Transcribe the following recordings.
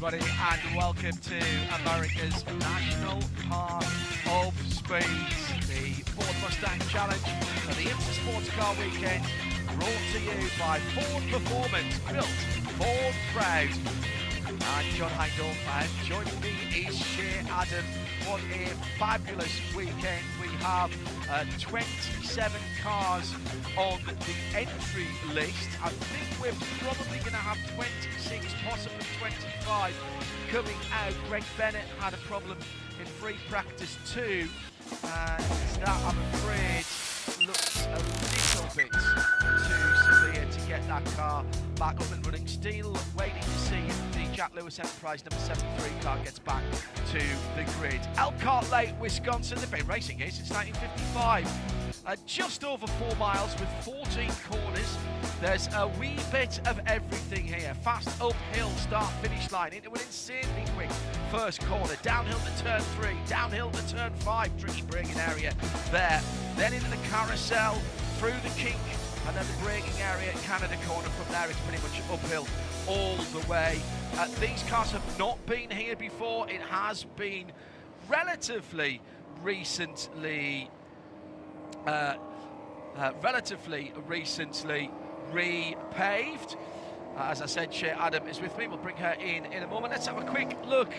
everybody, and welcome to America's National Park of Speeds, the Ford Mustang Challenge for the IMSA Sports Car Weekend, brought to you by Ford Performance, built Ford proud. I'm John Heindel, and joining me is Shea Adam. What a fabulous weekend. We have 27 cars on the entry list. I think we're probably going to have 26, possibly 25 coming out. Greg Bennett had a problem in free practice too, and that, I'm afraid, looks a little bit too severe to get that car back up and running. Still waiting to see if the Jack Lewis Enterprise number 73 car gets back to the grid. Elkhart Lake, Wisconsin. They've been racing here since 1955. Just over 4 miles with 14 corners. There's a wee bit of everything here. Fast uphill start-finish line into an insanely quick first corner. Downhill to turn 3, downhill to turn 5. Tricky braking area there. Then into the carousel, through the kink, and then the braking area at Canada corner. From there, it's pretty much uphill all the way. These cars have not been here before. It has been relatively recently repaved. As I said, Shea Adam is with me. We'll bring her in a moment. Let's have a quick look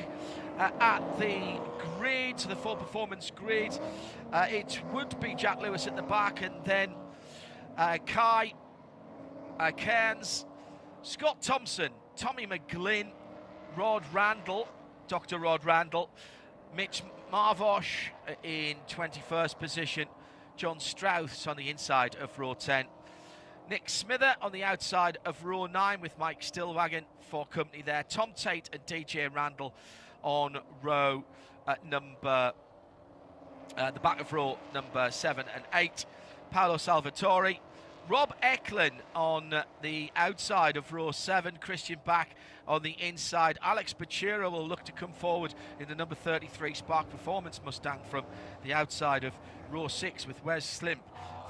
at the grid, the Ford Performance grid. It would be Jack Lewis at the back, and then Kai Cairns, Scott Thompson, Tommy McGlynn, Rod Randall, Dr. Rod Randall, Mitch Marvosh in 21st position, John Strauss on the inside of row 10, Nick Smither on the outside of row 9 with Mike Stillwagon for company there, Tom Tate and DJ Randall on row the back of row number 7 and 8, Paolo Salvatore, Rob Eklund on the outside of row 7, Christian Bach on the inside. Alex Bachira will look to come forward in the number 33 Spark Performance Mustang from the outside of row 6 with Wes Slimp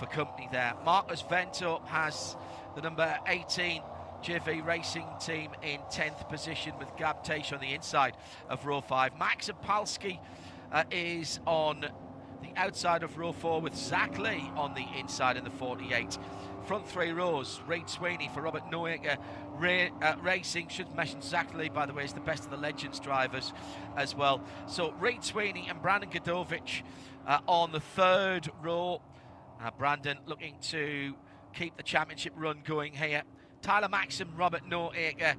for company there. Marcus Vento has the number 18 JV Racing team in 10th position with Gab Taish on the inside of row 5. Max Opalski is on the outside of row 4 with Zach Lee on the inside in the 48. Front 3 rows, Reid Sweeney for Robert Noaker Racing. Should mention Zach Lee, by the way, is the best of the Legends drivers as well. So Reid Sweeney and Brandon Godovich on the 3rd row. Brandon looking to keep the championship run going here. Tyler Maxim, Robert Noaker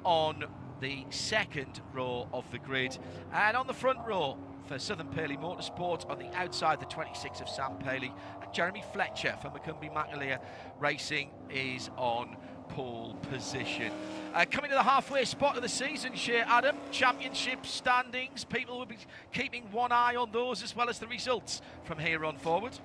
on the 2nd row of the grid. And on the front row, for Southern Paley Motorsport, on the outside, the 26 of Sam Paley, and Jeremy Fletcher for McCumbee McAleer Racing is on pole position. Coming to the halfway spot of the season, Shea Adam, championship standings, people will be keeping one eye on those as well as the results from here on forward.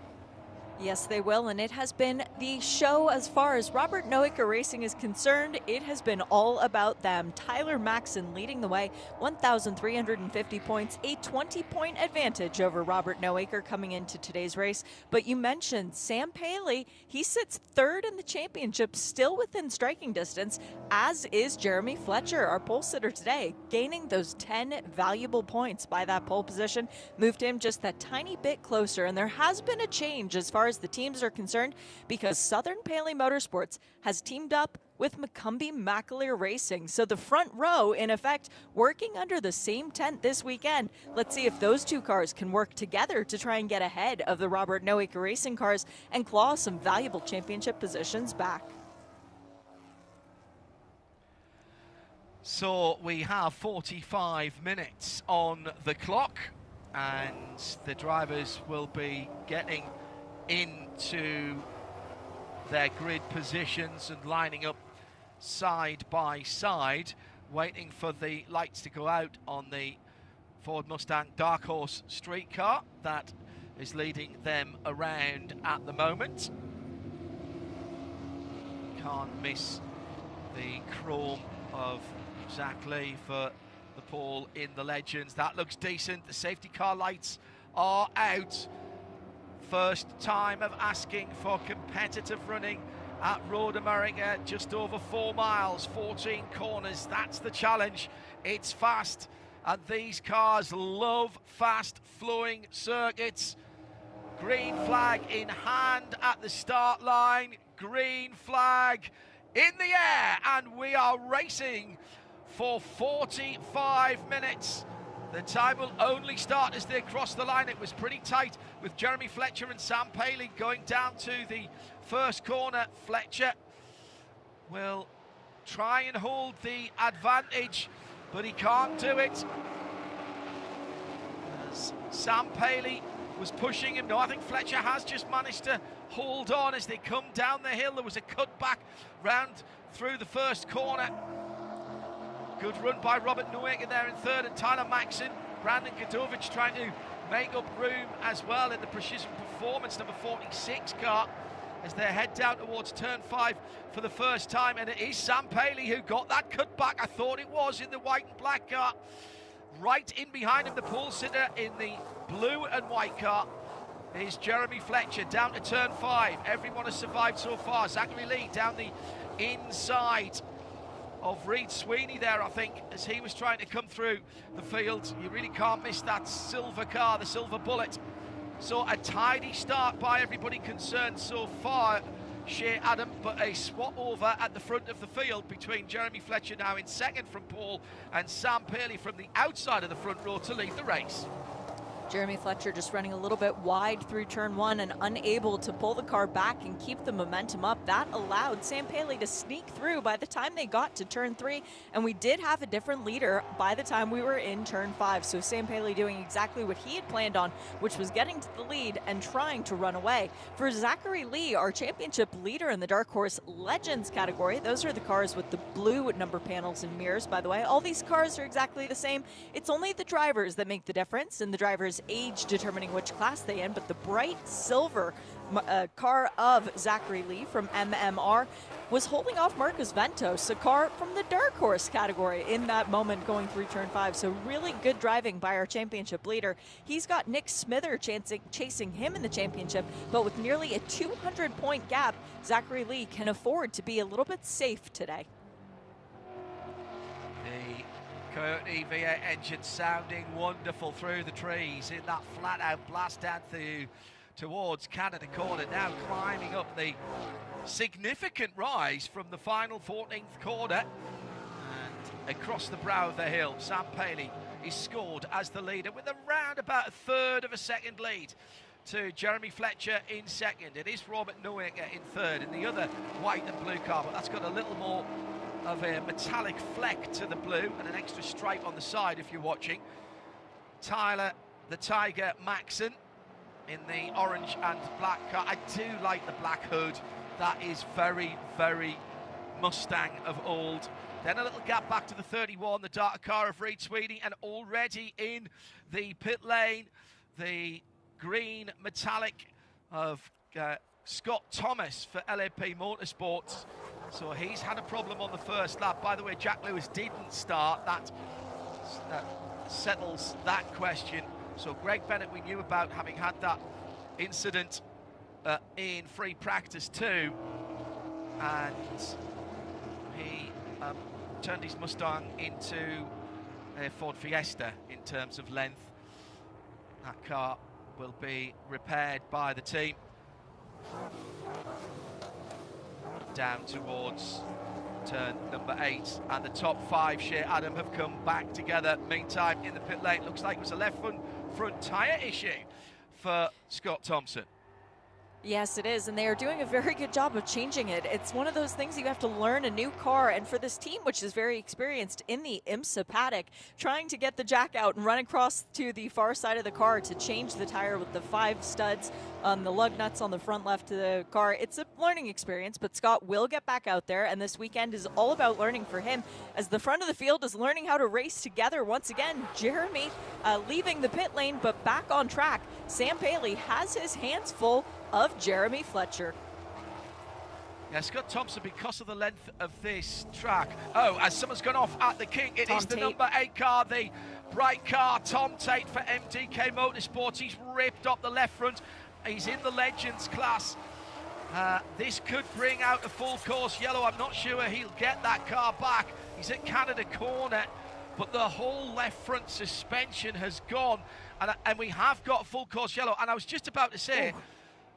Yes, they will, and it has been the show as far as Robert Noaker Racing is concerned. It has been all about them. Tyler Maxon leading the way, 1,350 points, a 20-point advantage over Robert Noaker coming into today's race. But you mentioned Sam Paley. He sits 3rd in the championship, still within striking distance, as is Jeremy Fletcher, our pole sitter today, gaining those 10 valuable points by that pole position, moved him just that tiny bit closer. And there has been a change as far as the teams are concerned, because Southern Paley Motorsports has teamed up with McCumbee McAleer Racing. So the front row, in effect, working under the same tent this weekend. Let's see if those two cars can work together to try and get ahead of the Robert Noaker Racing cars and claw some valuable championship positions back. So we have 45 minutes on the clock, and the drivers will be getting into their grid positions and lining up side by side, waiting for the lights to go out on the Ford Mustang Dark Horse street car that is leading them around at the moment. Can't miss the chrome of Zach Lee for the pole in the Legends. That looks decent. The safety car lights are out. First time of asking for competitive running at Road America, just over 4 miles, 14 corners. That's the challenge. It's fast, and these cars love fast flowing circuits. Green flag in hand at the start line, green flag in the air, and we are racing for 45 minutes. The time will only start as they cross the line. It was pretty tight with Jeremy Fletcher and Sam Paley going down to the first corner. Fletcher will try and hold the advantage, but he can't do it. As Sam Paley was pushing him. No, I think Fletcher has just managed to hold on as they come down the hill. There was a cut back round through the first corner. Good run by Robert Nowick there in third, and Tyler Maxson, Brandon Kadovich trying to make up room as well in the Precision Performance number 46 car as they head down towards turn 5 for the first time. And it is Sam Paley who got that cut back. I thought it was in the white and black car. Right in behind him, the pole sitter in the blue and white car is Jeremy Fletcher down to turn 5. Everyone has survived so far. Zachary Lee down the inside of Reed Sweeney there, I think, as he was trying to come through the field. You really can't miss that silver car, the silver bullet. So a tidy start by everybody concerned so far, Shea Adam, but a swap over at the front of the field between Jeremy Fletcher now in second from pole and Sam Paley from the outside of the front row to lead the race. Jeremy Fletcher just running a little bit wide through turn 1 and unable to pull the car back and keep the momentum up. That allowed Sam Paley to sneak through by the time they got to turn 3, and we did have a different leader by the time we were in turn 5. So Sam Paley doing exactly what he had planned on, which was getting to the lead and trying to run away. For Zachary Lee, our championship leader in the Dark Horse Legends category, those are the cars with the blue number panels and mirrors, by the way. All these cars are exactly the same. It's only the drivers that make the difference, and the drivers' age determining which class they in. But the bright silver car of Zachary Lee from MMR was holding off Marcos Ventos, a car from the Dark Horse category, in that moment going through turn 5. So really good driving by our championship leader. He's got Nick Smither chasing him in the championship, but with nearly a 200-point gap, Zachary Lee can afford to be a little bit safe today. Coyote V8 engine sounding wonderful through the trees in that flat out blast down towards Canada Corner, now climbing up the significant rise from the final 14th corner and across the brow of the hill. Sam Paley is scored as the leader with around about a third of a second lead to Jeremy Fletcher in second. It is Robert Nowick in third in the other white and blue car, but that's got a little more of a metallic fleck to the blue and an extra stripe on the side if you're watching. Tyler the Tiger Maxson in the orange and black car. I do like the black hood. That is very, very Mustang of old. Then a little gap back to the 31, the darker car of Reed Sweeney, and already in the pit lane, the green metallic of Scott Thomas for LAP Motorsports. So he's had a problem on the first lap. By the way, Jack Lewis didn't start. That settles that question. So Greg Bennett, we knew about, having had that incident in free practice too. And he turned his Mustang into a Ford Fiesta in terms of length. That car will be repaired by the team. Down towards turn number 8, and the top 5, Shea Adam, have come back together. Meantime, in the pit lane, looks like it was a left front tyre issue for Scott Thompson. Yes, it is, and they are doing a very good job of changing it. It's one of those things you have to learn a new car, and for this team, which is very experienced in the IMSA paddock, trying to get the jack out and run across to the far side of the car to change the tire with the 5 studs on the lug nuts on the front left of the car. It's a learning experience, but Scott will get back out there, and this weekend is all about learning for him, as the front of the field is learning how to race together once again. Jeremy leaving the pit lane, but back on track. Sam Paley has his hands full of Jeremy Fletcher. Yeah, Scott Thompson, because of the length of this track. Oh, as someone's gone off at the king, it is the number 8 car, the bright car, Tom Tate for MDK Motorsports. He's ripped up the left front. He's in the Legends class. This could bring out a full course yellow. I'm not sure he'll get that car back. He's at Canada Corner, but the whole left front suspension has gone, and we have got full course yellow. And I was just about to say,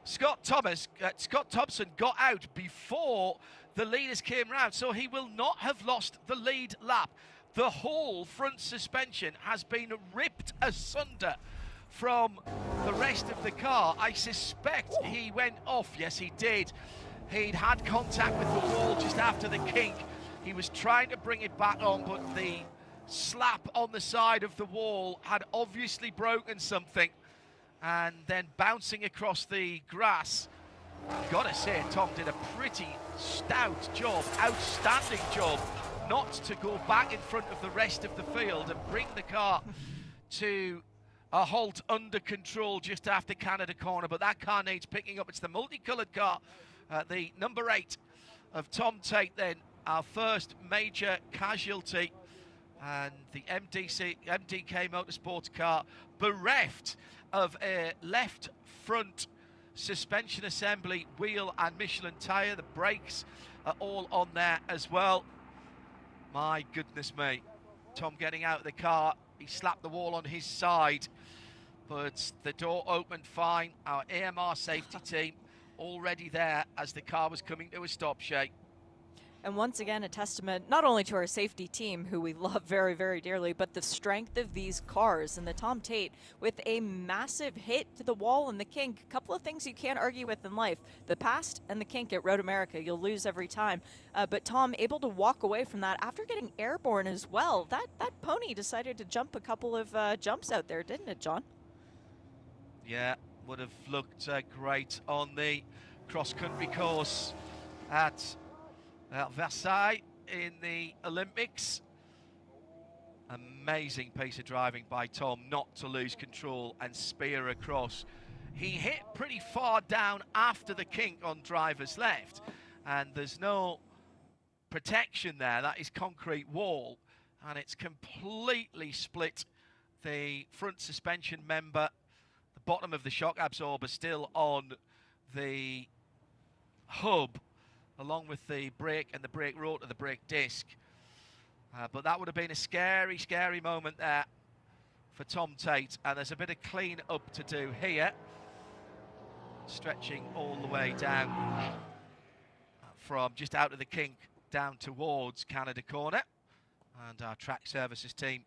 Scott Thompson got out before the leaders came round, so he will not have lost the lead lap. The whole front suspension has been ripped asunder from the rest of the car. I suspect he went off. Yes, he did. He'd had contact with the wall just after the kink. He was trying to bring it back on, but the slap on the side of the wall had obviously broken something, and then bouncing across the grass. Gotta say, Tom did a pretty stout job, outstanding job, not to go back in front of the rest of the field and bring the car to a halt under control just after Canada Corner. But that car needs picking up. It's the multicoloured car, the number 8 of Tom Tate then, our first major casualty, and the MDK Motorsports car bereft of a left front suspension assembly, wheel and Michelin tyre. The brakes are all on there as well. My goodness me. Tom getting out of the car, he slapped the wall on his side, but the door opened fine. Our AMR safety team already there as the car was coming to a stop, Shay. And once again, a testament not only to our safety team, who we love very, very dearly, but the strength of these cars. And the Tom Tate with a massive hit to the wall and the kink. A couple of things you can't argue with in life. The past and the kink at Road America. You'll lose every time. But Tom able to walk away from that after getting airborne as well. That pony decided to jump a couple of jumps out there, didn't it, John? Yeah, would have looked great on the cross-country course at Versailles in the Olympics. Amazing piece of driving by Tom not to lose control and spear across. He hit pretty far down after the kink on driver's left, and there's no protection there. That is concrete wall, and it's completely split the front suspension member. The bottom of the shock absorber still on the hub, along with the brake and the brake rotor, the brake disc. But that would have been a scary, scary moment there for Tom Tate. And there's a bit of clean up to do here. Stretching all the way down from just out of the kink down towards Canada Corner. And our track services team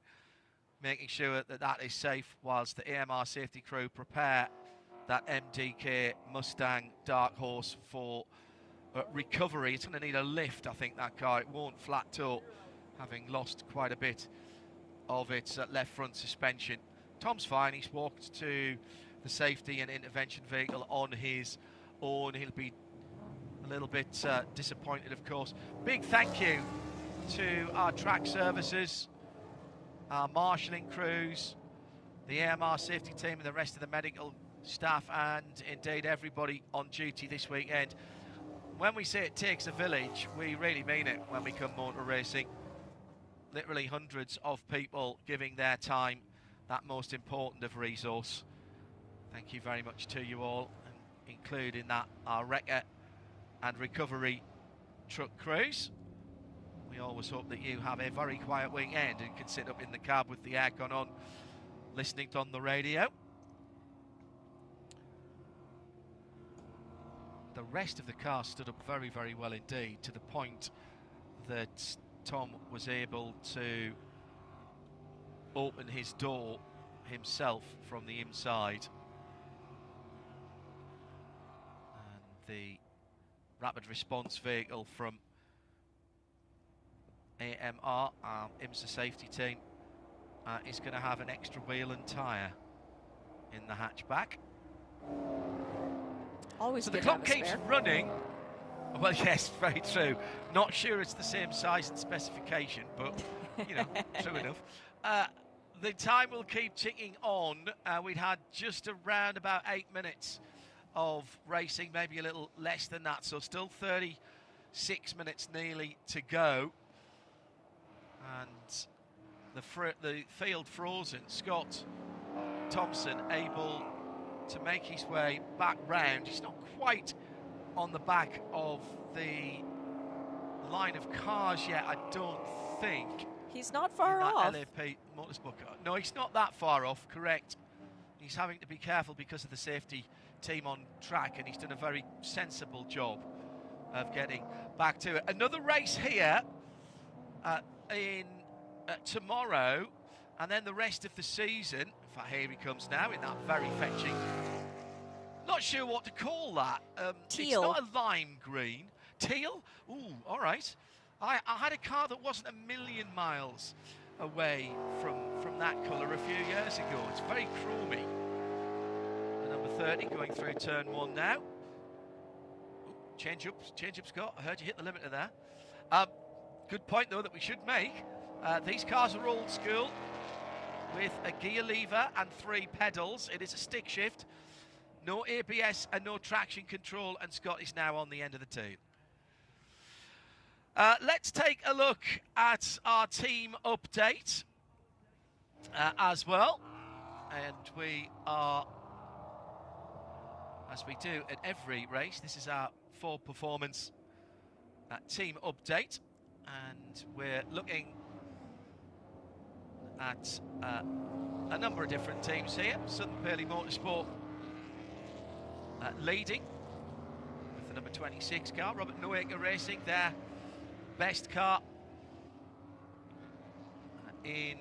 making sure that that is safe whilst the AMR safety crew prepare that MDK Mustang Dark Horse for recovery. It's going to need a lift, I think, that car. It won't flat tow, having lost quite a bit of its left front suspension. Tom's fine. He's walked to the safety and intervention vehicle on his own. He'll be a little bit disappointed, of course. Big thank you to our track services, our marshalling crews, the AMR safety team and the rest of the medical staff, and indeed everybody on duty this weekend. When we say it takes a village, we really mean it when we come motor racing. Literally hundreds of people giving their time, that most important of resource. Thank you very much to you all, and including that our wrecker and recovery truck crews. We always hope that you have a very quiet weekend and can sit up in the cab with the aircon on, listening on the radio. The rest of the car stood up very, very well indeed, to the point that Tom was able to open his door himself from the inside. And the rapid response vehicle from AMR, our IMSA safety team, is going to have an extra wheel and tyre in the hatchback. Always so the clock keeps running. Well, yes, very true. Not sure it's the same size and specification, but, you know, true enough. The time will keep ticking on. We'd had just around about 8 minutes of racing, maybe a little less than that, so still 36 minutes nearly to go. And the field frozen. Scott Thompson able to make his way back round. He's not quite on the back of the line of cars yet, I don't think. He's not far that off. LAP Motorsport car. No, he's not that far off, correct. He's having to be careful because of the safety team on track, and he's done a very sensible job of getting back to it. Another race here in tomorrow, and then the rest of the season. In fact, here he comes now in that very fetching, not sure what to call that. Teal. It's not a lime green. Teal? Ooh, all right. I had a car that wasn't a million miles away from that colour a few years ago. It's very chromy. And number 30 going through turn 1 now. Ooh, change up, Scott. I heard you hit the limiter there. Good point, though, that we should make. These cars are old school with a gear lever and 3 pedals. It is a stick shift. No ABS and no traction control, and Scott is now on the end of the tail. Let's take a look at our team update as well. And we are, as we do at every race, this is our full performance team update. And we're looking at a number of different teams here. Southern Pearly Motorsport leading with the number 26 car. Robert Noaker Racing, their best car in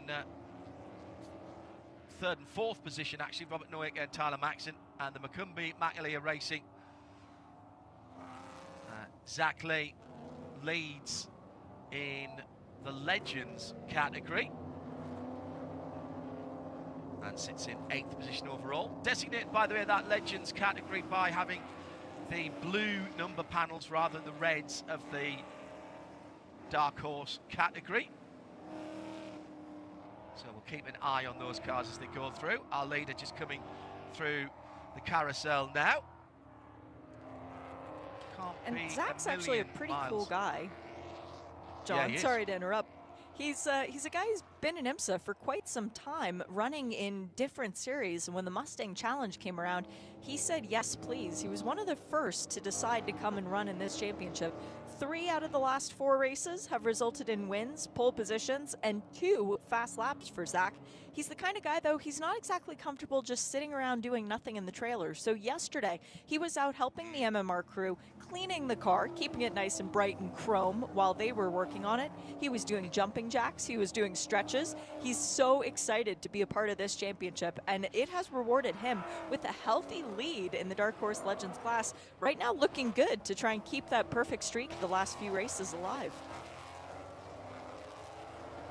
3rd and 4th position, actually. Robert Noaker and Tyler Maxson, and the Macumbi Macalia Racing. Zach Lee leads in the Legends category and sits in 8th position overall. Designated, by the way, that Legends category by having the blue number panels rather than the reds of the Dark Horse category. So we'll keep an eye on those cars as they go through. Our leader just coming through the carousel now. And Zach's actually a pretty cool guy. John, yeah, sorry to interrupt. He's a guy who's been in IMSA for quite some time, running in different series. And when the Mustang Challenge came around, he said, yes, please. He was one of the first to decide to come and run in this championship. 3 out of the last 4 races have resulted in wins, pole positions, and 2 fast laps for Zach. He's the kind of guy, though, he's not exactly comfortable just sitting around doing nothing in the trailer. So yesterday, he was out helping the MMR crew, cleaning the car, keeping it nice and bright and chrome while they were working on it. He was doing jumping jacks, he was doing stretches. He's so excited to be a part of this championship, and it has rewarded him with a healthy lead in the Dark Horse Legends class. Right now, looking good to try and keep that perfect streak the last few races alive.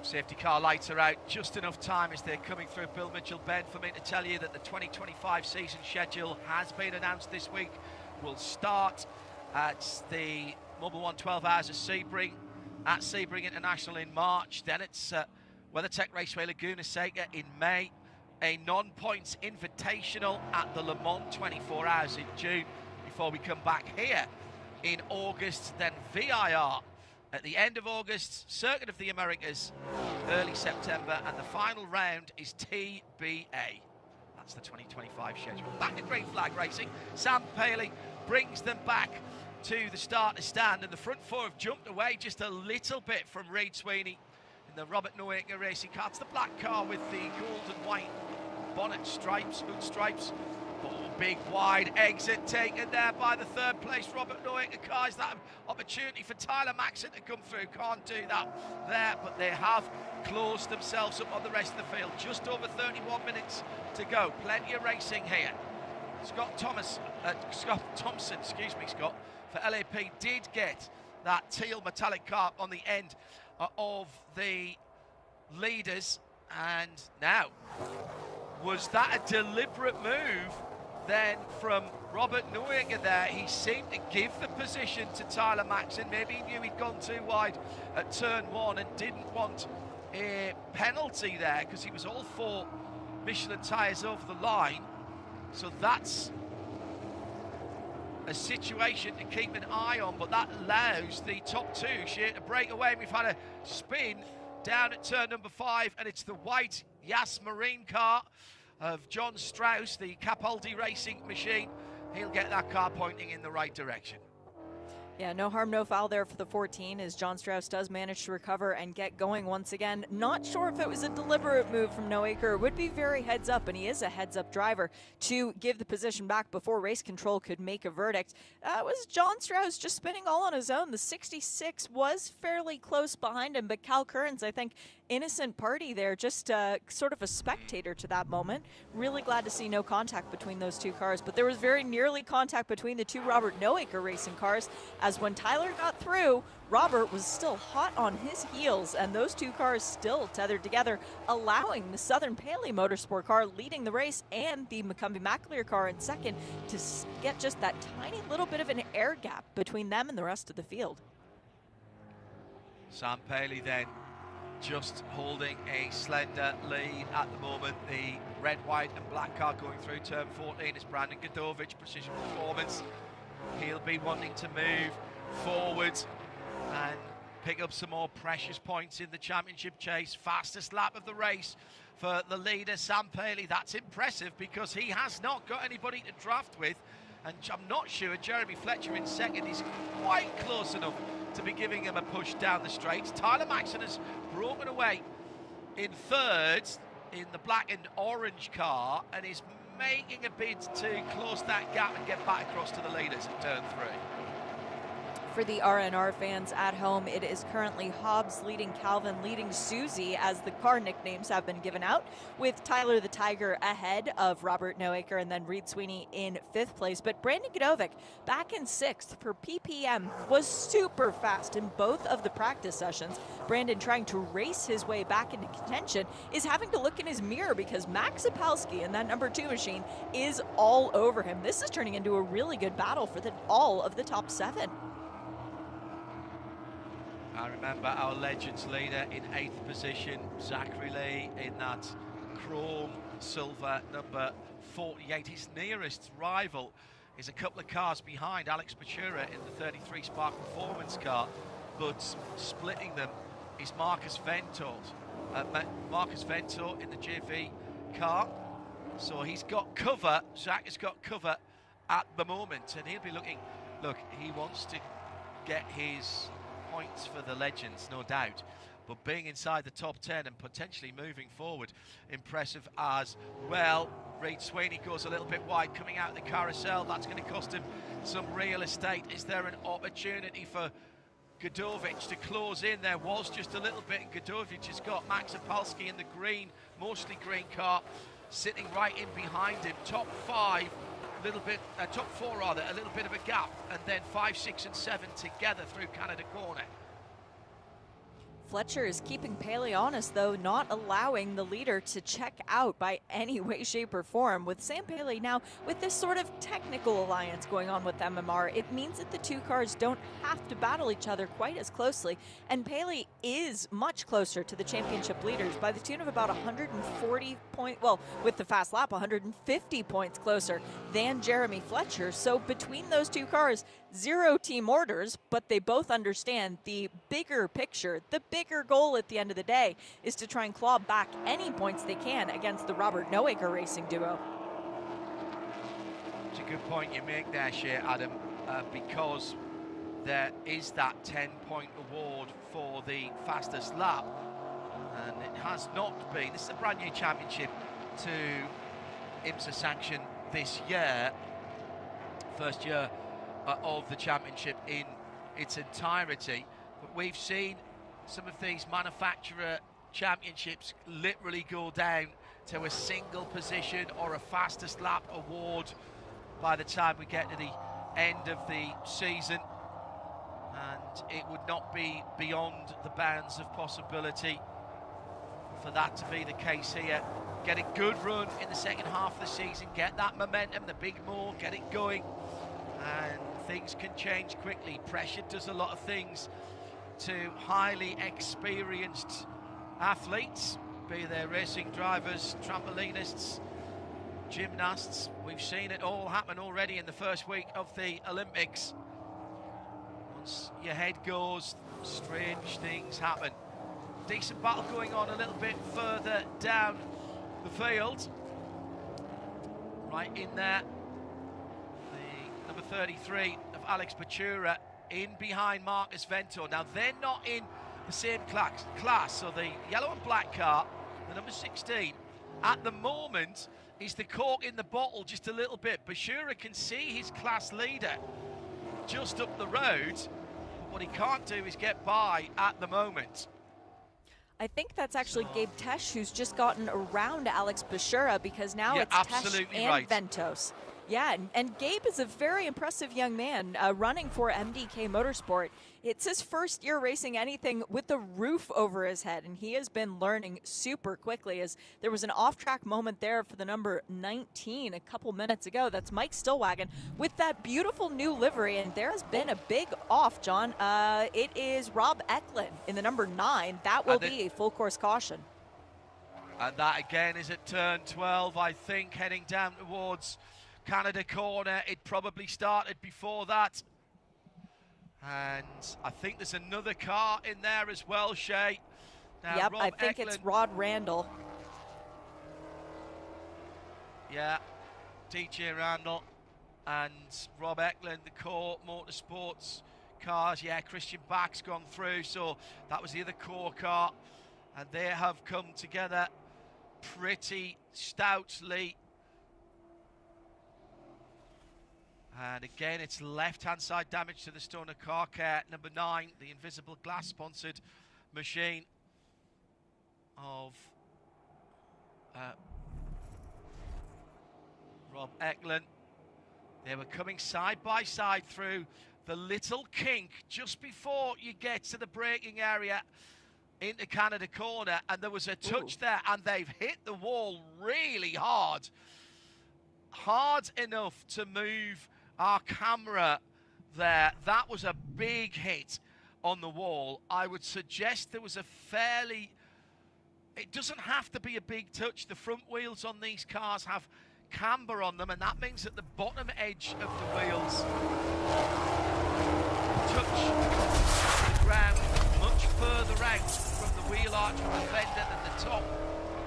Safety car lights are out just enough time as they're coming through Bill Mitchell Bend for me to tell you that the 2025 season schedule has been announced this week. We'll start at the Mobile One 12 Hours of Sebring at Sebring International in March. Then it's WeatherTech Raceway Laguna Seca in May. A non-points invitational at the Le Mans 24 Hours in June before we come back here in August. Then VIR at the end of August, Circuit of the Americas, early September, and the final round is TBA. That's the 2025 schedule. Back to Green Flag Racing. Sam Paley brings them back to the starter stand, and the front 4 have jumped away just a little bit from Reid Sweeney in the Robert Noaker Racing car. It's the black car with the gold and white bonnet stripes, hood stripes. Oh, big wide exit taken there by the 3rd place Robert Noaker car. Is that an opportunity for Tyler Maxson to come through? Can't do that there, but they have closed themselves up on the rest of the field. Just over 31 minutes to go. Plenty of racing here. Scott Thompson, excuse me, Scott, for LAP did get that teal metallic car on the end of the leaders. And now, was that a deliberate move then from Robert Noaker there? He seemed to give the position to Tyler Maxson. Maybe he knew he'd gone too wide at turn 1 and didn't want a penalty there because he was all 4 Michelin tyres over the line. So that's a situation to keep an eye on, but that allows the top 2 to break away. We've had a spin down at turn number 5, and it's the white Yas Marine car of John Strauss, the Capaldi Racing machine. He'll get that car pointing in the right direction. Yeah, no harm, no foul there for the 14 as John Strauss does manage to recover and get going once again. Not sure if it was a deliberate move from Noaker. It would be very heads up, and he is a heads up driver, to give the position back before race control could make a verdict. It was John Strauss just spinning all on his own. The 66 was fairly close behind him, but Cal Kearns, I think, innocent party there, just sort of a spectator to that moment. Really glad to see no contact between those two cars, but there was very nearly contact between the two Robert Noaker racing cars, as when Tyler got through, Robert was still hot on his heels, and those two cars still tethered together, allowing the Southern Paley Motorsport car leading the race and the McCumbee McAleer car in second to get just that tiny little bit of an air gap between them and the rest of the field. Sam Paley then just holding a slender lead at the moment. The red, white and black car going through turn 14 is Brandon Godovic, Precision Performance. He'll be wanting to move forward and pick up some more precious points in the championship chase. Fastest lap of the race for the leader, Sam Paley. That's impressive because he has not got anybody to draft with, and I'm not sure Jeremy Fletcher in second is quite close enough to be giving him a push down the straight. Tyler Maxson has broken away in third in the black and orange car and is making a bid to close that gap and get back across to the leaders at turn 3. For the RNR fans at home, it is currently Hobbs leading Calvin, leading Susie, as the car nicknames have been given out, with Tyler the Tiger ahead of Robert Noaker and then Reed Sweeney in 5th place. But Brandon Godovic back in 6th for PPM was super fast in both of the practice sessions. Brandon, trying to race his way back into contention, is having to look in his mirror because Max Zapalski in that number 2 machine is all over him. This is turning into a really good battle for all of the top 7. I remember our Legends leader in 8th position, Zachary Lee, in that chrome silver number 48. His nearest rival is a couple of cars behind Alex Matura in the 33 Spark Performance car, but splitting them is Marcus Ventor. Marcus Ventor in the JV car. So he's got cover, Zach has got cover at the moment, and he'll be looking, look, he wants to get his points for the Legends, no doubt, but being inside the top 10 and potentially moving forward, impressive as well. Reed Sweeney goes a little bit wide coming out of the carousel. That's going to cost him some real estate. Is there an opportunity for Godovic to close in? There was just a little bit. Godovic has got Max Zapalski in the green, mostly green car, sitting right in behind him. Top 5, top 4 rather, a little bit of a gap, and then 5, 6 and 7 together through Canada Corner. Fletcher is keeping Paley honest, though, not allowing the leader to check out by any way, shape, or form. With Sam Paley now, with this sort of technical alliance going on with MMR, it means that the two cars don't have to battle each other quite as closely, and Paley is much closer to the championship leaders by the tune of about 140 points, well, with the fast lap, 150 points closer than Jeremy Fletcher. So between those two cars, 0 team orders, but they both understand the bigger picture. The bigger goal at the end of the day is to try and claw back any points they can against the Robert Noaker racing duo. It's a good point you make there, Shea, Adam, because there is that 10-point award for the fastest lap, and it has not been. This is a brand new championship to IMSA-sanctioned this year, first year of the championship in its entirety, but we've seen some of these manufacturer championships literally go down to a single position or a fastest lap award by the time we get to the end of the season, and it would not be beyond the bounds of possibility for that to be the case here. Get a good run in the second half of the season, get that momentum, the big more, get it going, and things can change quickly. Pressure does a lot of things to highly experienced athletes, be they racing drivers, trampolinists, gymnasts. We've seen it all happen already in the first week of the Olympics. Once your head goes, strange things happen. Decent battle going on a little bit further down the field. Right in there, the number 33 of Alex Matura in behind Marcus Vento. Now, they're not in the same class, so the yellow and black car, the number 16, at the moment is the cork in the bottle just a little bit. Bashura can see his class leader just up the road, but what he can't do is get by at the moment. I think that's actually Gabe Tesh who's just gotten around Alex Bashura, because now it's Tesh and Ventos. Yeah, and Gabe is a very impressive young man running for MDK Motorsport. It's his first year racing anything with the roof over his head, and he has been learning super quickly, as there was an off-track moment there for the number 19 a couple minutes ago. That's Mike Stillwagon with that beautiful new livery, and there has been a big off, John. It is Rob Eklund in the number 9. That will be a full course caution. And that again is at turn 12, I think, heading down towards Canada corner. It probably started before that. And I think there's another car in there as well, Shay. Now, yep, Rob I think Eklund, it's Rod Randall. Yeah, DJ Randall and Rob Eklund, the core motorsports cars. Yeah, Christian Bach's gone through, so that was the other core car. And they have come together pretty stoutly. And again, it's left-hand side damage to the Stoner car care. Number 9, the invisible glass-sponsored machine of Rob Eklund. They were coming side by side through the little kink just before you get to the braking area into Canada corner, and there was a touch there, and they've hit the wall really hard. Hard enough to move our camera there. That was a big hit on the wall. I would suggest there was a fairly, it doesn't have to be a big touch. The front wheels on these cars have camber on them, and that means that the bottom edge of the wheels touch the ground much further out from the wheel arch of the fender than the top.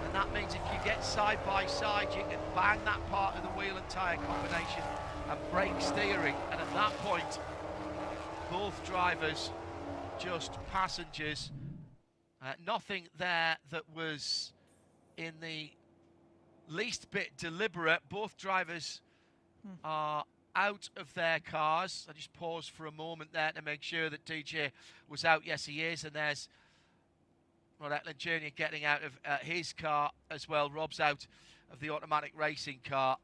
And that means if you get side by side, you can bang that part of the wheel and tyre combination and brake steering, and at that point both drivers just passengers. Nothing there that was in the least bit deliberate. Both drivers are out of their cars. I just paused for a moment there to make sure that DJ was out. Yes, he is, and there's Rod Eklund Jr. getting out of his car as well. Rob's out of the automatic racing car.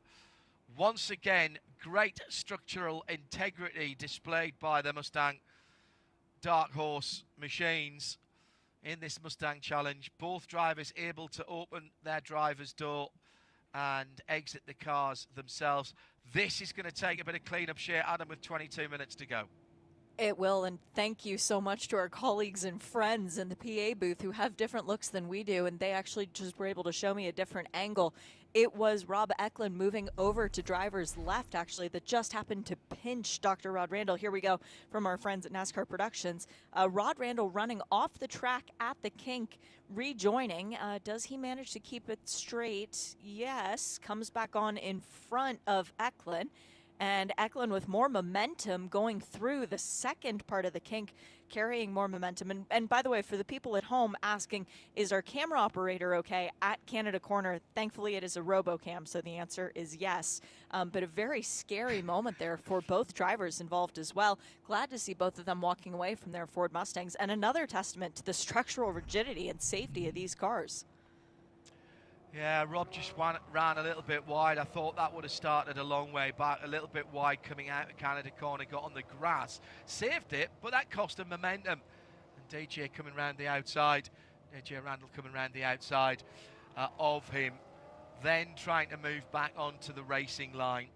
Once again, great structural integrity displayed by the Mustang Dark Horse machines in this Mustang Challenge. Both drivers able to open their driver's door and exit the cars themselves. This is going to take a bit of clean-up, share, Adam, with 22 minutes to go. It will, and thank you so much to our colleagues and friends in the PA booth who have different looks than we do, and they actually just were able to show me a different angle. It was Rob Eklund moving over to driver's left, actually, that just happened to pinch Dr. Rod Randall. Here we go from our friends at NASCAR Productions. Rod Randall running off the track at the kink, rejoining. Does he manage to keep it straight? Yes. Comes back on in front of Eklund. And Eklund with more momentum going through the second part of the kink, carrying more momentum. And by the way, for the people at home asking, is our camera operator okay at Canada Corner? Thankfully, it is a RoboCam, so the answer is yes. But a very scary moment there for both drivers involved as well. Glad to see both of them walking away from their Ford Mustangs, and another testament to the structural rigidity and safety of these cars. Yeah, Rob just ran a little bit wide. I thought that would have started a long way back, a little bit wide coming out of Canada corner, got on the grass, saved it, but that cost him momentum. And DJ coming round the outside, DJ Randall coming round the outside of him, then trying to move back onto the racing line.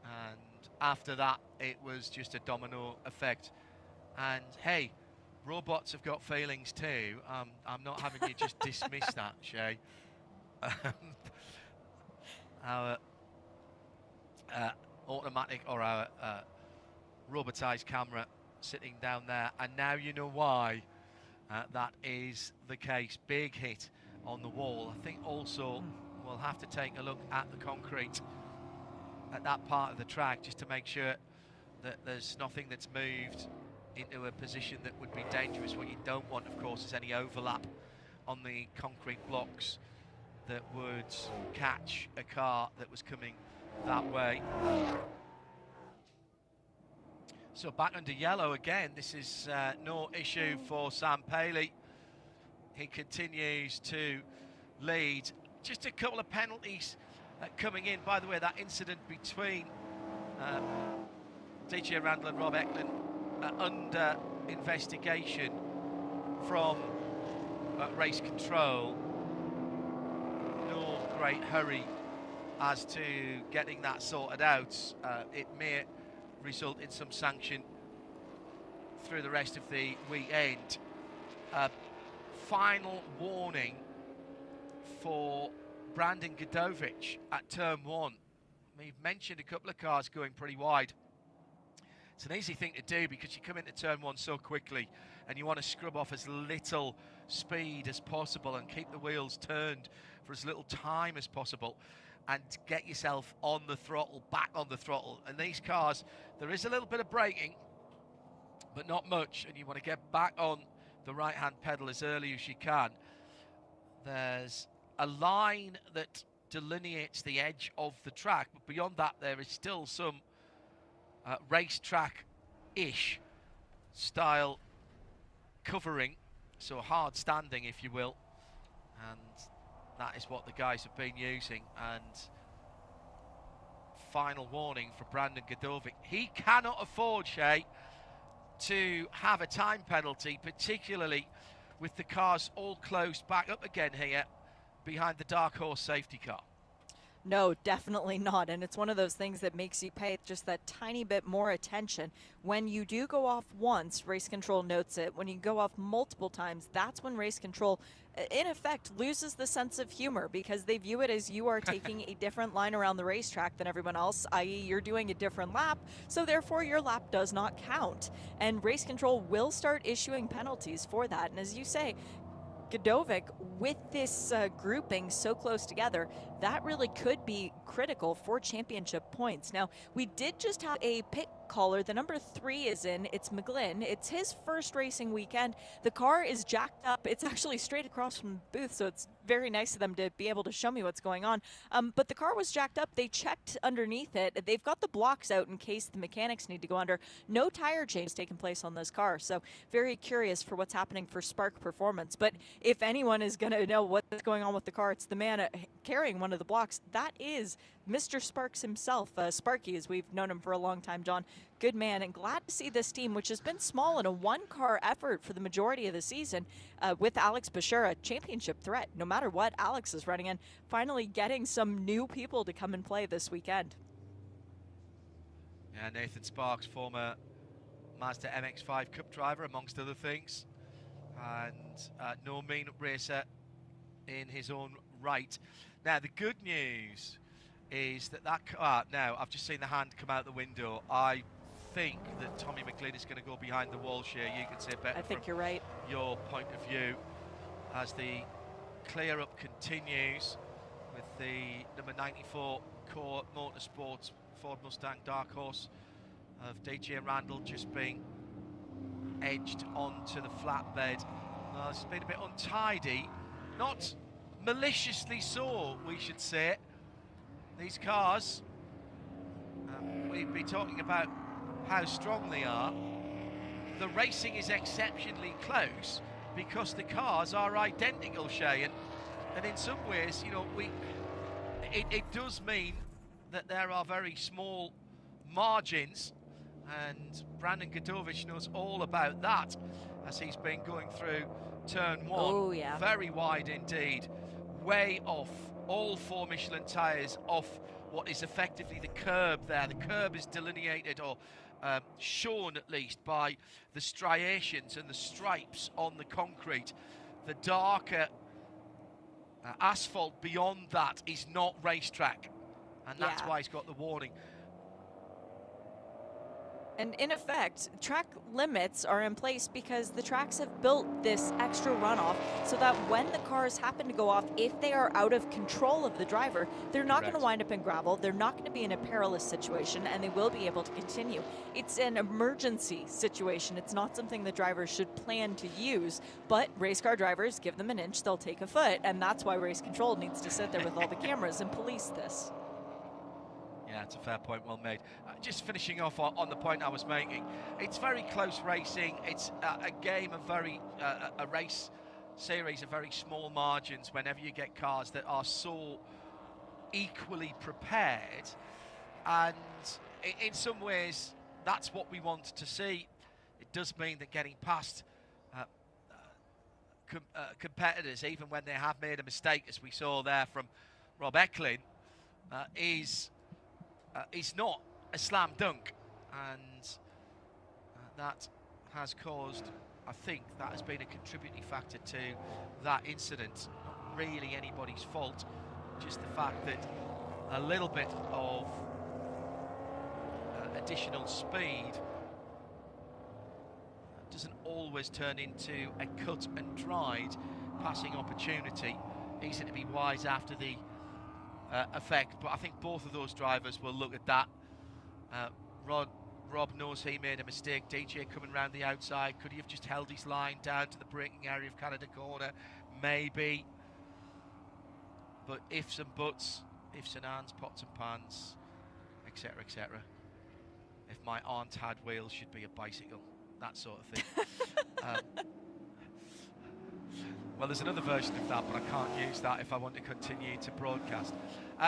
And after that, it was just a domino effect. And hey, robots have got feelings too. I'm not having you just dismiss that, Shay. Our automatic or our robotized camera sitting down there, and now you know why that is the case. Big hit on the wall. I think also we'll have to take a look at the concrete at that part of the track just to make sure that there's nothing that's moved into a position that would be dangerous. What you don't want, of course, is any overlap on the concrete blocks that would catch a car that was coming that way. So back under yellow again. This is no issue for Sam Paley. He continues to lead. Just a couple of penalties coming in. By the way, that incident between DJ Randall and Rob Eklund under investigation from race control. No great hurry as to getting that sorted out. It may result in some sanction through the rest of the weekend. Final warning for Brandon Godovic at turn 1. We've mentioned a couple of cars going pretty wide. It's an easy thing to do because you come into turn 1 so quickly and you want to scrub off as little speed as possible and keep the wheels turned for as little time as possible and get yourself on the throttle, back on the throttle. And these cars, there is a little bit of braking, but not much, and you want to get back on the right-hand pedal as early as you can. There's a line that delineates the edge of the track, but beyond that there is still some racetrack-ish style covering, so hard standing, if you will, and that is what the guys have been using. And final warning for Brandon Godovic. He cannot afford, Shay, to have a time penalty, particularly with the cars all closed back up again here behind the Dark Horse safety car. No, definitely not. And it's one of those things that makes you pay just that tiny bit more attention. When you do go off once, race control notes it. When you go off multiple times, that's when race control, in effect, loses the sense of humor because they view it as you are taking a different line around the racetrack than everyone else, i.e. you're doing a different lap, so therefore your lap does not count. And race control will start issuing penalties for that. And as you say, Godovic, with this grouping so close together, that really could be critical for championship points. Now, we did just have a pit caller. The number 3 is in. It's McGlynn. It's his first racing weekend. The car is jacked up. It's actually straight across from the booth, so it's very nice of them to be able to show me what's going on. But the car was jacked up. They checked underneath it. They've got the blocks out in case the mechanics need to go under. No tire change taking place on this car, so very curious for what's happening for Spark Performance. But if anyone is going to know what's going on with the car, it's the man carrying one of the blocks. That is Mr. Sparks himself, Sparky, as we've known him for a long time, John. Good man, and glad to see this team, which has been small in a one-car effort for the majority of the season, with Alex Bashura, championship threat. No matter what Alex is running in, finally getting some new people to come and play this weekend. Yeah, Nathan Sparks, former Mazda MX-5 Cup driver, amongst other things, and no mean racer in his own right. Now, the good news is that car, now I've just seen the hand come out the window. I think that Tommy McLean is going to go behind the wall here. You can say better. I think you're right. Your point of view as the clear up continues with the number 94 Core Motorsports Ford Mustang Dark Horse of DJ Randall just being edged onto the flatbed. Well, it's been a bit untidy, not maliciously so, we should say. These cars, we'd be talking about how strong they are. The racing is exceptionally close because the cars are identical, Shay, and in some ways, you know, it does mean that there are very small margins, and Brandon Godovic knows all about that as he's been going through turn 1. Oh, yeah. Very wide indeed, way off. All 4 Michelin tyres off what is effectively the curb there. The curb is delineated, or shown at least, by the striations and the stripes on the concrete. The darker asphalt beyond that is not racetrack, and that's why he's got the warning. And in effect, track limits are in place because the tracks have built this extra runoff so that when the cars happen to go off, if they are out of control of the driver, they're not going to wind up in gravel, they're not going to be in a perilous situation, and they will be able to continue. It's an emergency situation. It's not something the drivers should plan to use, but race car drivers, give them an inch, they'll take a foot, and that's why race control needs to sit there with all the cameras and police this. Yeah, it's a fair point, well made. Just finishing off on the point I was making, it's very close racing. It's a game of a race series of very small margins whenever you get cars that are so equally prepared. And in some ways, that's what we want to see. It does mean that getting past competitors, even when they have made a mistake, as we saw there from Rob Ecklin, is not a slam dunk, and that has caused, I think that has been a contributing factor to that incident. Not really anybody's fault, just the fact that a little bit of additional speed doesn't always turn into a cut and dried passing opportunity. Easy to be wise after the effect, but I think both of those drivers will look at that. Rob knows he made a mistake. DJ coming round the outside, could he have just held his line down to the braking area of Canada Corner? Maybe, but ifs and buts, ifs and ands, pots and pans, etc, etc. If my aunt had wheels, she'd be a bicycle, that sort of thing. Well, there's another version of that, but I can't use that if I want to continue to broadcast.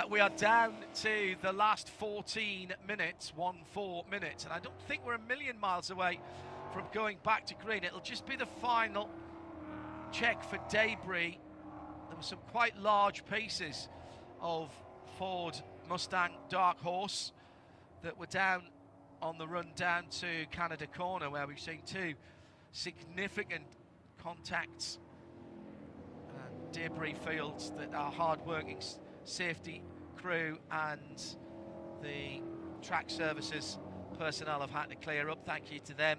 We are down to the last 14 minutes, 14 minutes, and I don't think we're a million miles away from going back to green. It'll just be the final check for debris. There were some quite large pieces of Ford Mustang Dark Horse that were down on the run down to Canada Corner, where we've seen two significant contacts. Debris fields that our hard-working safety crew and the track services personnel have had to clear up. Thank you to them.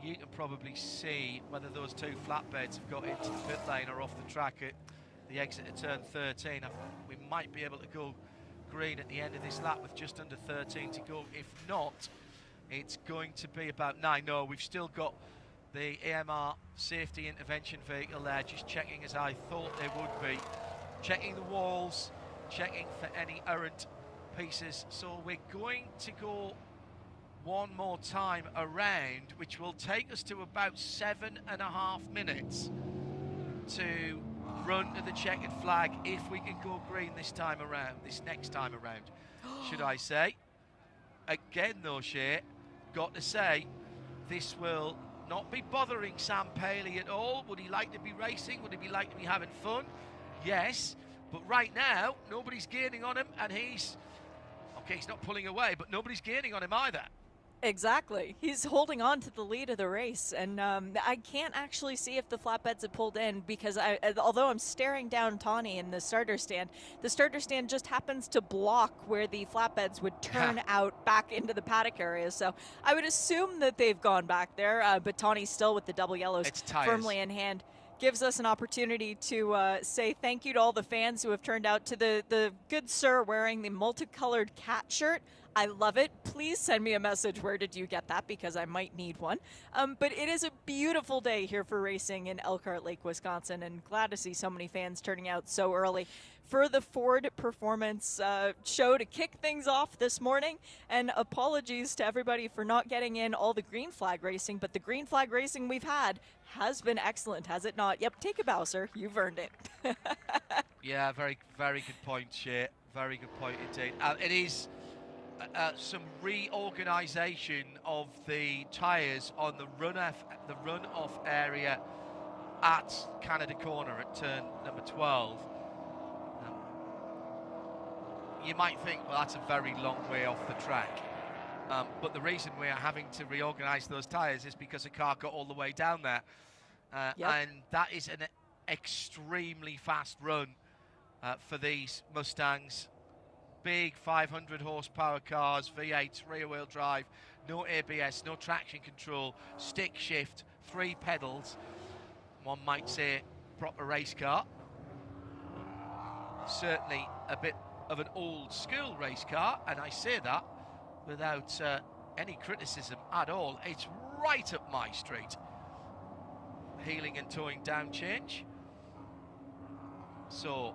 You can probably see whether those two flatbeds have got into the pit lane or off the track at the exit of turn 13. We might be able to go green at the end of this lap with just under 13 to go. If not, it's going to be about 9. No, we've still got the AMR safety intervention vehicle there, just checking as I thought they would be. Checking the walls, checking for any errant pieces. So we're going to go one more time around, which will take us to about 7.5 minutes to run to the checkered flag if we can go green this time around, this next time around, should I say. Again though, Shay, got to say, this will not be bothering Sam Paley at all. Would he like to be racing? Would he like to be having fun? Yes, but right now nobody's gaining on him, and he's not pulling away, but nobody's gaining on him either. Exactly. He's holding on to the lead of the race, and I can't actually see if the flatbeds have pulled in because although I'm staring down Tawny in the starter stand just happens to block where the flatbeds would turn out back into the paddock area. So I would assume that they've gone back there, but Tawny's still with the double yellows firmly in hand. Gives us an opportunity to say thank you to all the fans who have turned out, to the good sir wearing the multicolored cat shirt. I love it. Please send me a message. Where did you get that? Because I might need one. But it is a beautiful day here for racing in Elkhart Lake, Wisconsin, and glad to see so many fans turning out so early for the Ford Performance show to kick things off this morning. And apologies to everybody for not getting in all the green flag racing, but the green flag racing we've had has been excellent, has it not? Yep, take a bow, sir. You've earned it. Yeah, very, very good point, Shay. Very good point indeed. It is some reorganisation of the tyres on the run-off area at Canada Corner at turn number 12. You might think, well, that's a very long way off the track. But the reason we are having to reorganise those tyres is because the car got all the way down there. And that is an extremely fast run for these Mustangs. big 500 horsepower cars, V8s, rear wheel drive, no ABS, no traction control, stick shift, 3 pedals. One might say proper race car. Certainly a bit of an old school race car, and I say that without any criticism at all. It's right up my street. Heeling and towing down change. So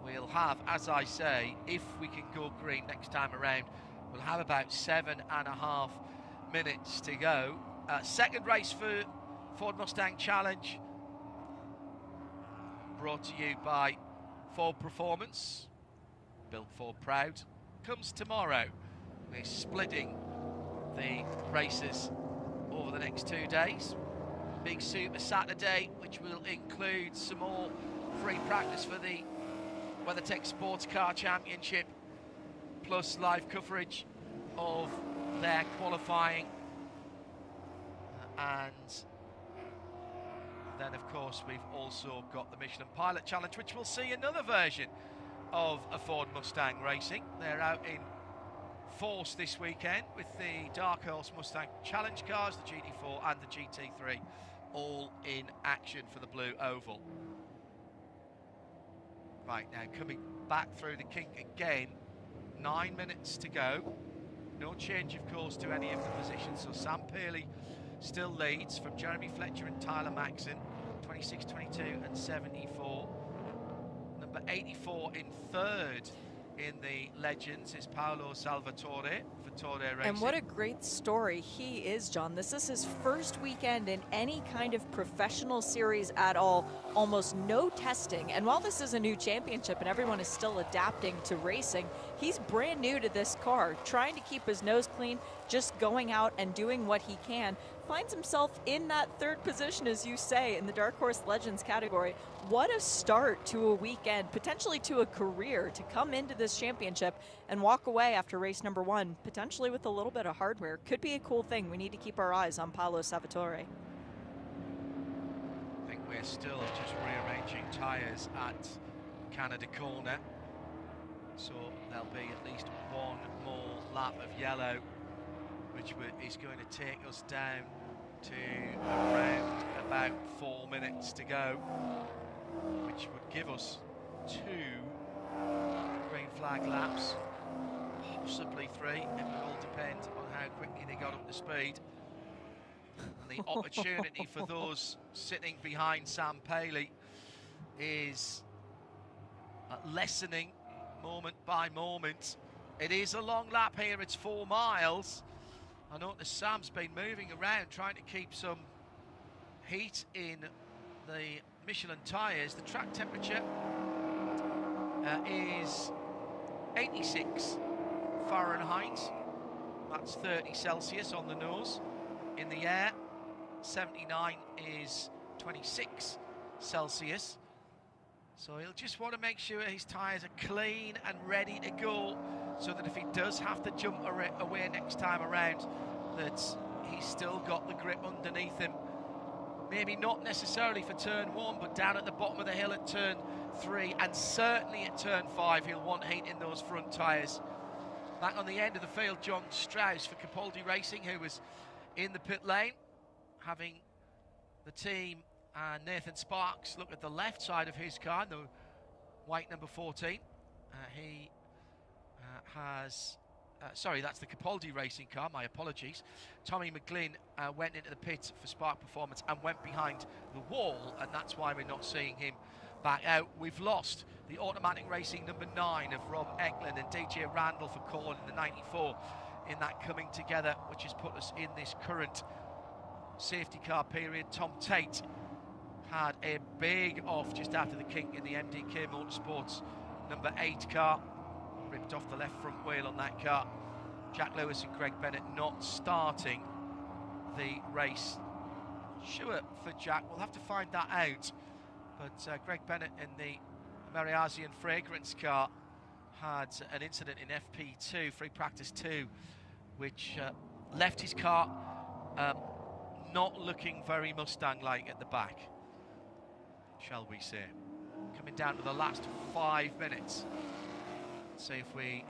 we'll have, as I say, if we can go green next time around, we'll have about 7.5 minutes to go. Second race for Ford Mustang Challenge, brought to you by Ford Performance. Built Ford proud. Comes tomorrow. We're splitting the races over the next 2 days. Big Super Saturday, which will include some more free practice for the WeatherTech Sports Car Championship, plus live coverage of their qualifying. And then, of course, we've also got the Michelin Pilot Challenge, which will see another version of a Ford Mustang racing. They're out in force this weekend with the Dark Horse Mustang Challenge cars, the GT4 and the GT3, all in action for the Blue Oval. Right, now coming back through the kink again, 9 minutes to go. No change, of course, to any of the positions. So Sam Paley still leads from Jeremy Fletcher and Tyler Maxon, 26, 22 and 74. Number 84 in third in the Legends is Paolo Salvatore for Torre Racing. And what a great story he is, John. This is his first weekend in any kind of professional series at all, almost no testing. And while this is a new championship and everyone is still adapting to racing, he's brand new to this car, trying to keep his nose clean, just going out and doing what he can. Finds himself in that third position, as you say, in the Dark Horse Legends category. What a start to a weekend, potentially to a career, to come into this championship and walk away after race number 1, potentially with a little bit of hardware. Could be a cool thing. We need to keep our eyes on Paolo Salvatore. I think we're still just rearranging tyres at Canada Corner. So there'll be at least one more lap of yellow, which is going to take us down to around about 4 minutes to go, which would give us 2 green flag laps, possibly 3. It would all depend on how quickly they got up to speed. And the opportunity for those sitting behind Sam Paley is lessening moment by moment. It is a long lap here, it's 4 miles. I notice Sam's been moving around trying to keep some heat in the Michelin tyres. The track temperature is 86 Fahrenheit. That's 30 Celsius on the nose. In the air, 79 is 26 Celsius. So he'll just want to make sure his tyres are clean and ready to go, so that if he does have to jump away next time around, that he's still got the grip underneath him. Maybe not necessarily for turn 1, but down at the bottom of the hill at turn 3, and certainly at turn 5, he'll want heat in those front tyres. Back on the end of the field, John Strauss for Capaldi Racing, who was in the pit lane, having the team and Nathan Sparks look at the left side of his car, the white number 14. He has, sorry, that's the Capaldi Racing car, my apologies. Tommy McGlynn went into the pit for Spark Performance and went behind the wall, and that's why we're not seeing him back out. We've lost the Automatic Racing number 9 of Rob Eklund and DJ Randall for Corn in the 94 in that coming together, which has put us in this current safety car period. Tom Tate had a big off just after the kink in the MDK Motorsports number 8 car. Ripped off the left front wheel on that car. Jack Lewis and Greg Bennett not starting the race. Sure for Jack, we'll have to find that out. But Greg Bennett in the Mariazian Fragrance car had an incident in FP2, free practice 2, which left his car not looking very Mustang-like at the back, shall we say. Coming down to the last 5 minutes see if we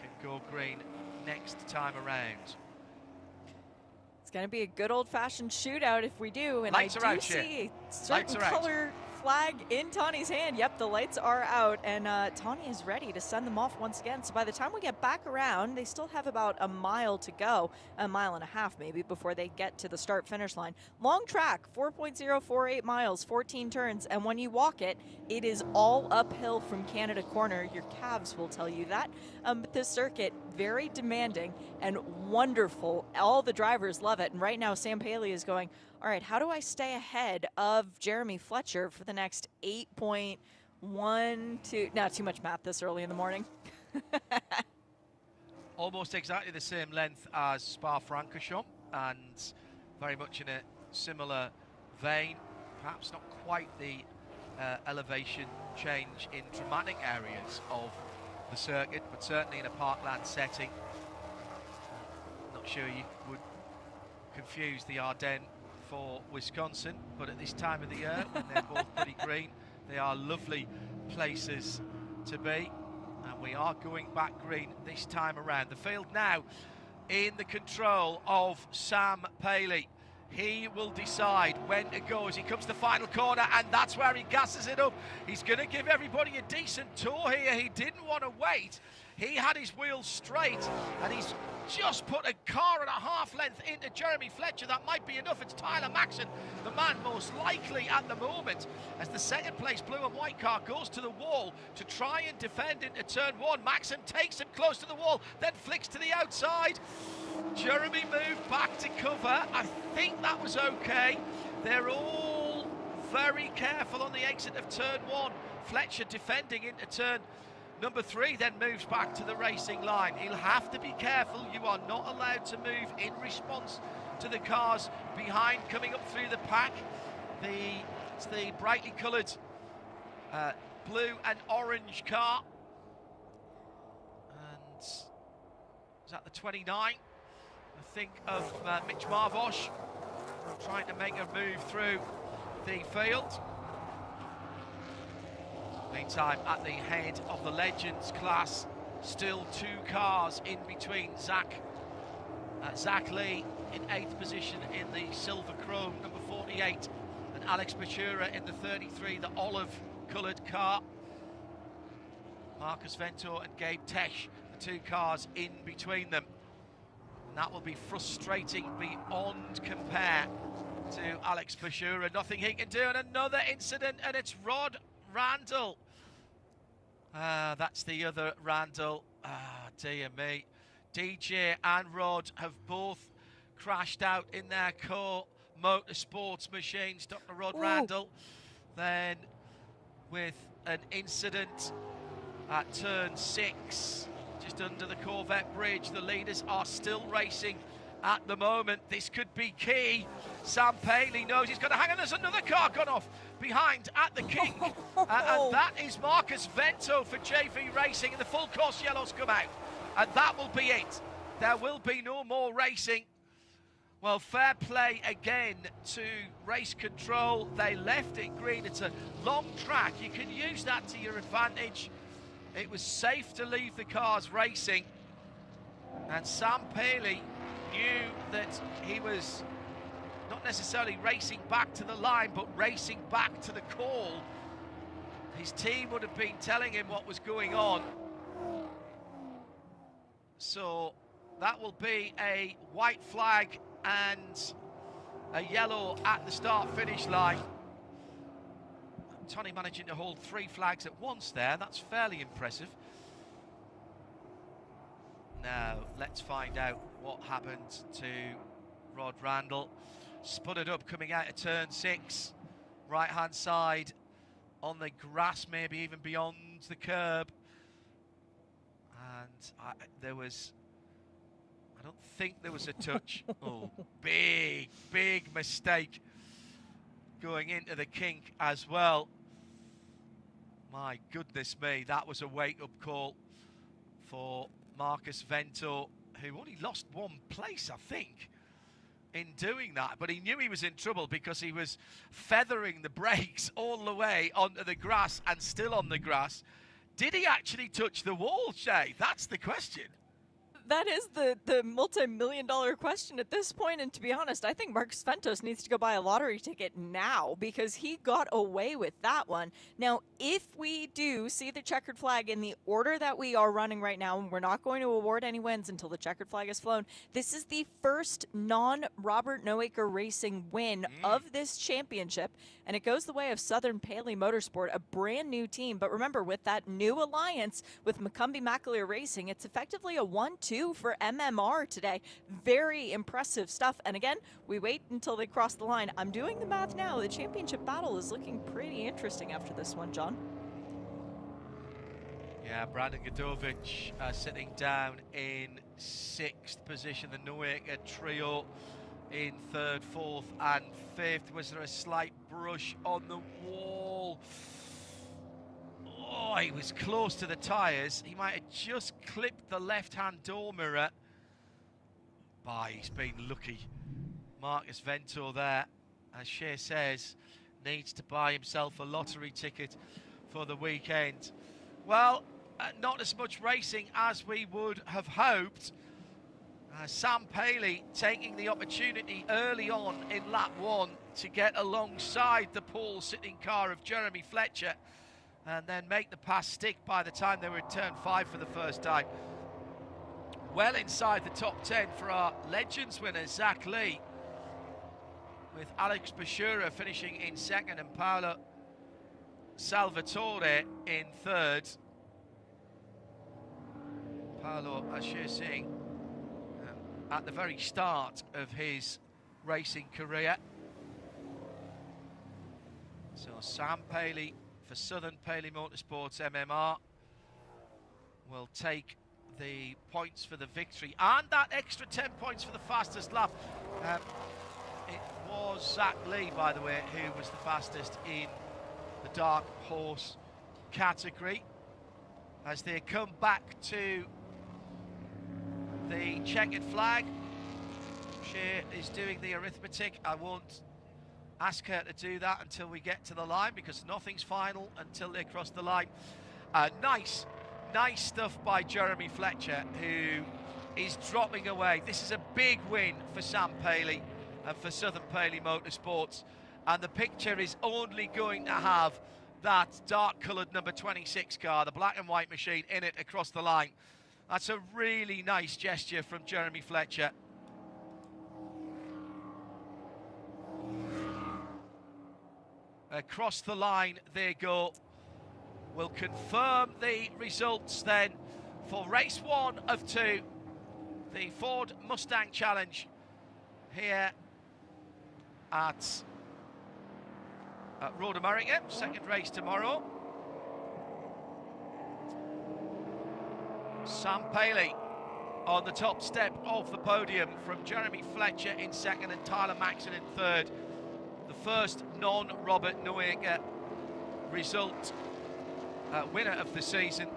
can go green next time around. It's going to be a good old-fashioned shootout if we do, and Lights I are do out, see a certain Lights are out. color flag in Tawny's hand. Yep, the lights are out, and Tawny is ready to send them off once again. So by the time we get back around, they still have about a mile to go, a mile and a half maybe, before they get to the start-finish line. Long track, 4.048 miles, 14 turns, and when you walk it, it is all uphill from Canada Corner. Your calves will tell you that. But this circuit, very demanding and wonderful. All the drivers love it, and right now Sam Paley is going, all right, how do I stay ahead of Jeremy Fletcher for the next 8.12? Not too much math this early in the morning. Almost exactly the same length as Spa-Francorchamps, and very much in a similar vein. Perhaps not quite the elevation change in dramatic areas of the circuit, but certainly in a parkland setting. Not sure you would confuse the Ardennes for Wisconsin, but at this time of the year, when they're both pretty green, they are lovely places to be. And we are going back green this time around. The field now in the control of Sam Paley. He will decide when to go as he comes to the final corner, and that's where he gasses it up. He's going to give everybody a decent tour here. He didn't want to wait. He had his wheels straight, and he's just put a car and a half length into Jeremy Fletcher. That might be enough. It's Tyler Maxson, the man most likely at the moment, as the second place blue and white car goes to the wall to try and defend into turn one. Maxson takes him close to the wall, then flicks to the outside. Jeremy moved back to cover. I think that was okay. They're all very careful on the exit of turn one. Fletcher defending into turn number 3, then moves back to the racing line. He'll have to be careful. You are not allowed to move in response to the cars behind coming up through the pack. It's the brightly coloured blue and orange car. And is that the 29? I think of Mitch Marvosh trying to make a move through the field. Meantime, at the head of the Legends class, still 2 cars in between. Zach Lee in 8th position in the silver chrome, number 48, and Alex Bachura in the 33, the olive-coloured car. Marcus Vento and Gabe Tesh, the 2 cars in between them. And that will be frustrating beyond compare to Alex Bachura. Nothing he can do, and another incident, and it's Rod Randall. That's the other Randall. Dear me. DJ and Rod have both crashed out in their core motorsports machines. Dr. Rod Randall then with an incident at turn 6, just under the Corvette bridge. The leaders are still racing at the moment. This could be key. Sam Paley knows he's got to hang on. There's another car gone off behind at the King. And that is Marcus Vento for JV Racing, and the full course yellows come out. And that will be it. There will be no more racing. Well, fair play again to race control. They left it green. It's a long track. You can use that to your advantage. It was safe to leave the cars racing. And Sam Paley knew that he was not necessarily racing back to the line, but racing back to the call. His team would have been telling him what was going on. So that will be a white flag and a yellow at the start-finish line. Tony managing to hold 3 flags at once there. That's fairly impressive. Now, let's find out what happened to Rod Randall. Sputtered up coming out of turn 6. Right-hand side on the grass, maybe even beyond the curb. And I don't think there was a touch. Oh, big mistake going into the kink as well. My goodness me, that was a wake-up call for Marcus Vento, who only lost 1 place, I think, in doing that. But he knew he was in trouble because he was feathering the brakes all the way onto the grass and still on the grass Did he actually touch the wall, Shay? That's the question. That is the multi-million-dollar question at this point, and to be honest, I think Marcus Ventos needs to go buy a lottery ticket now because he got away with that one. Now, if we do see the checkered flag in the order that we are running right now, and we're not going to award any wins until the checkered flag is flown, this is the first non-Robert Noaker Racing win of this championship, and it goes the way of Southern Paley Motorsport, a brand new team. But remember, with that new alliance with McCumbee McAleer Racing, it's effectively a 1-2 for MMR today. Very impressive stuff. And again, we wait until they cross the line. I'm doing the math now. The championship battle is looking pretty interesting after this one, John. Yeah, Brandon Godovic sitting down in 6th position. The Noaker trio in 3rd, 4th and 5th. Was there a slight brush on the wall? Oh, he was close to the tyres. He might have just clipped the left-hand door mirror. He's been lucky. Marcus Vento there, as Shay says, needs to buy himself a lottery ticket for the weekend. Well, not as much racing as we would have hoped. Sam Paley taking the opportunity early on in lap 1 to get alongside the pole-sitting car of Jeremy Fletcher and then make the pass stick by the time they were in turn 5 for the first time. Well inside the top 10 for our Legends winner, Zach Lee, with Alex Bashura finishing in 2nd and Paolo Salvatore in 3rd. Paolo, as you're seeing, at the very start of his racing career. So Sam Paley for Southern Paley Motorsports MMR will take the points for the victory and that extra 10 points for the fastest lap. It was Zach Lee, by the way, who was the fastest in the Dark Horse category. As they come back to the checkered flag, she is doing the arithmetic. I won't ask her to do that until we get to the line because nothing's final until they cross the line. Nice stuff by Jeremy Fletcher, who is dropping away. This is a big win for Sam Paley and for Southern Paley Motorsports, and the picture is only going to have that dark coloured number 26 car, the black and white machine, in it across the line. That's a really nice gesture from Jeremy Fletcher. Across the line they go. We'll confirm the results then for race 1 of 2, the Ford Mustang Challenge here at Road America. Second race tomorrow. Sam Paley on the top step of the podium from Jeremy Fletcher in 2nd and Tyler Maxon in 3rd. The first non-Robert Noaker result winner of the season.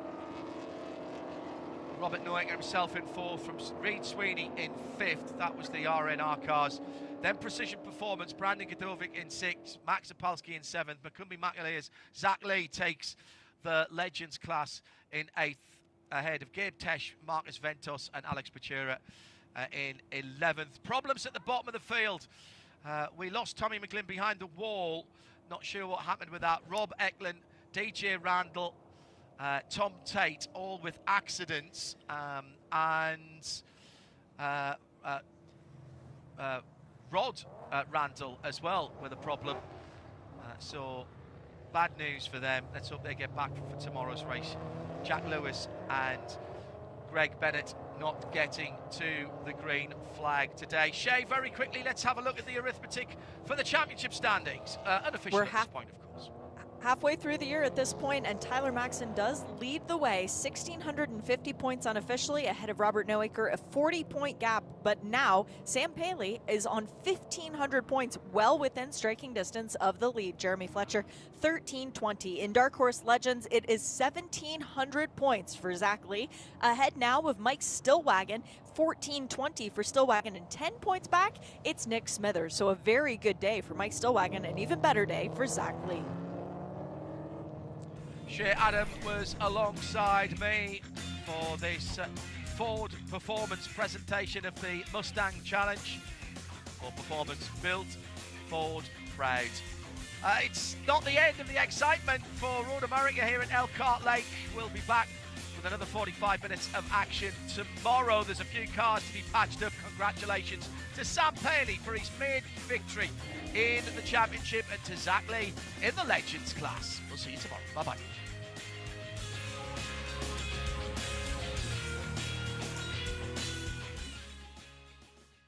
Robert Noaker himself in 4th, from Reed Sweeney in 5th. That was the RNR cars. Then Precision Performance, Brandon Godovic in 6th, Max Zapalski in 7th. McCumbee McAleer's Zach Lee takes the Legends class in 8th, ahead of Gabe Tesh, Marcus Ventos and Alex Pachura in 11th. Problems at the bottom of the field. We lost Tommy McGlynn behind the wall. Not sure what happened with that. Rob Eklund, DJ Randall, Tom Tate, all with accidents, and Rod Randall as well with a problem. So bad news for them. Let's hope they get back for tomorrow's race. Jack Lewis and Greg Bennett not getting to the green flag today. Shay, very quickly, let's have a look at the arithmetic for the championship standings. Unofficial at this point, of course. Halfway through the year at this point, and Tyler Maxon does lead the way, 1,650 points unofficially, ahead of Robert Noaker, a 40-point gap. But now Sam Paley is on 1,500 points, well within striking distance of the lead. Jeremy Fletcher, 1,320. In Dark Horse Legends, it is 1,700 points for Zach Lee, ahead now of Mike Stillwagon, 1,420 for Stillwagon, and 10 points back, it's Nick Smithers. So a very good day for Mike Stillwagon, an even better day for Zach Lee. Shea Adam was alongside me for this Ford Performance presentation of the Mustang Challenge. Ford Performance built, Ford proud. It's not the end of the excitement for Road America here at Elkhart Lake. We'll be back with another 45 minutes of action tomorrow. There's a few cars to be patched up. Congratulations to Sam Paley for his maiden victory in the championship and to Zach Lee in the Legends class. We'll see you tomorrow. Bye-bye.